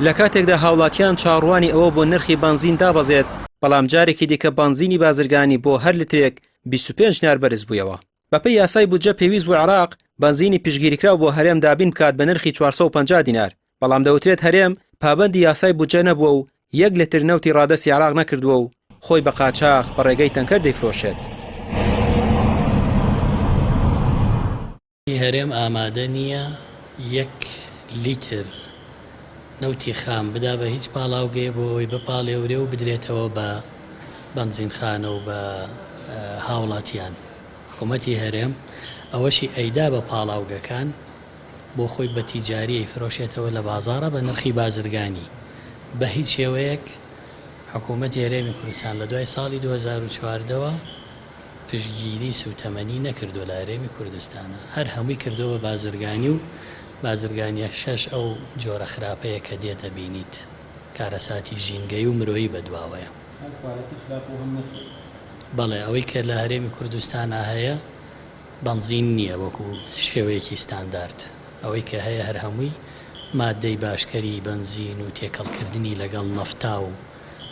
لە کاتێکدا هاوڵاتیان چاڕوانی ئەوە بۆ نرخی بنزین دابەزێت، بەڵام جارێکی دیکە بنزینی بازرگانی بۆ هەر لترێک 25 دینار بەرز بوویەوە. بەپێی یاسای بودجە پێویست بۆ عێراق بنزینی پشگیریکراو بۆ هەرێم دابین بکات بە نرخی 450 دینار، بەڵام دەوترێت هەرێم پابەندی یاسای بودجە نەبووە و یەک لتر نەوتی ڕادەسی عێراق نەکردووە و خۆی بە قاچاق بە ڕێگەی تەنکەر دەیفرۆشێت. هەرێم ئامادە نییە 1 لیتر نەوتی خام بدا بە هیچ پاڵاوگەیە بۆ ئەوەی بپاڵێورێ و بدرێتەوە بە بەنزینخانە و بە هاوڵاتیان. حکوومەتی هەرێم ئەوەشی ئەیدا بە پاڵاوگەکان بۆ خۆی بە تیجاری فرۆشێتەوە لە بازاڕە بە نرخی بازرگانی. بە هیچ شێوەیەک حکوومەتی هەرێمی کوردستان لە دوای ساڵی 2014ەوە پشتگیری سوتەمەنی نەکردو لە هەرێمی کوردستانە، هەر هەمووی کردەوە بازرگانی و بازرگانیە شەش ئەو جۆرە خراپەیە کە دێ دەبینیت کارەساتی ژینگەی و مرۆیی بەدواوەیە. بەڵێ ئەوەی کە لە هەرێمی کوردستانە هەیە بنزین نییە وەکو شێوەیەکی ستاندارد، ئەوەی کە هەیە هەر هەمووی مادەی باشکەری بنزین و تێکەڵکردنی لەگەڵ نەفتا و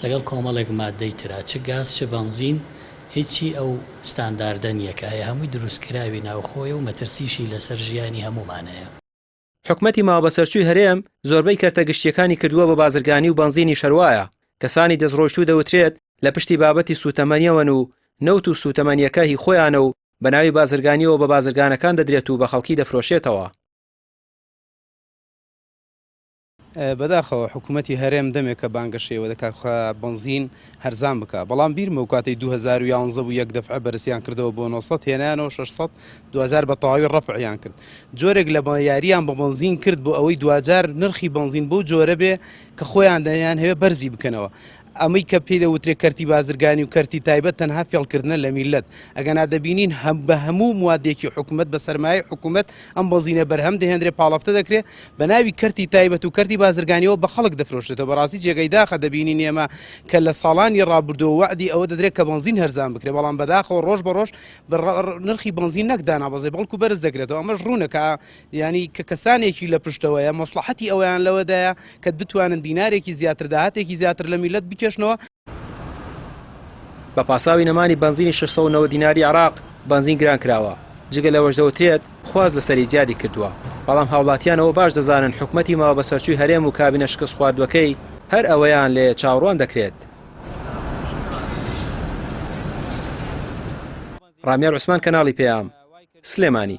لەگەڵ کۆمەڵێک مادەی ترا چ گاز چ بنزین هیچی ئەو ستانداردە نییە کە هەیە، هەمووی دروستکراوی ناوخۆیە و مەترسیشی لەسەر ژیانی هەمومانەیە. حکومەتی ماوەبەسەرچووی هەرێم زۆربەی کەرتەگشتیەکانی کردووە بە بازرگانی و بنزینی شەروایە. کەسانی دەستڕۆشتوو دەوترێت لە پشتی بابەتی سوتەمەنیەوەن و نەوت و سوتەمەنیەکە هی خۆیانە و بە ناوی بازرگانیەوە بە بازرگانەکان دەدرێت و بە خەڵکی دەفرۆشێتەوە. بەداخەوە حکوومەتی هەرێم دەمێکە بانگەشەوە دەکات بنزین هەرزان بکە، بەڵام بیرمە و کاتی 2011 بوو یەک دەفعە بەرزیان کردەوە بۆ 900 هێنانەوە 600 2000 بە تەواوی ڕەفعیان کرد. جۆرێک لە یاریان بە بنزین کرد بۆ ئەوەی 2000 نرخی بنزین بۆ جۆرە بێ کە خۆیان دەیان هەوێ بەرزی بکەنەوە. ئەمەی کە پێی دەوترێت کەرتی بازرگانی و کەرتی تایبەت تەنها فێڵکردنە لە میلەت. ئەگەنا دەبینین بە هەموو موادێکی حکوومەت بە سەرمایە حکوومەت ئەم بنزینە بەرهەم دەهێنرێ پاڵەفتە دەکرێت بە ناوی کەرتی تایبەت و کەرتی بازرگانیەوە بە خەڵک دەفرۆشێتەوە. بەڕاستی جێگەی داخە دەبینین ئێمە کە لە ساڵانی ڕابردووە وعدی ئەوە دەدرێت کە بنزین هەرزان بکرێت، بەڵام بەداخەوە ڕۆژ بە ڕۆژ نرخی بنزین نەکدانا بەزێ بەڵکو بەرز دەکرێتەوە. ئەمەش ڕوونەکە ینی کە کەسانێکی لە پشتەوەیە مەسلحەتی ئەویان لەوەدایە کە بتوانن دینارێکی زیاتر داهاتێکی زیاتر لە میلەت بکێشنەوە. بە پاساوی نەمانی بنزینی 690 دیناری عێراق بنزین گران کراوە، جگە لەوەش دەوترێت خواز لە سەری زیادی کردووە، بەڵام هاوڵاتیانەوە باش دەزانن حکومەتی ماوەبەسەرچووی هەرێم و کابینە شکست خواردوەکەی هەر ئەوەیان لێ چاوەڕوان دەکرێت. ڕامێر عوسمان، کەناڵی پێام، سلێمانی.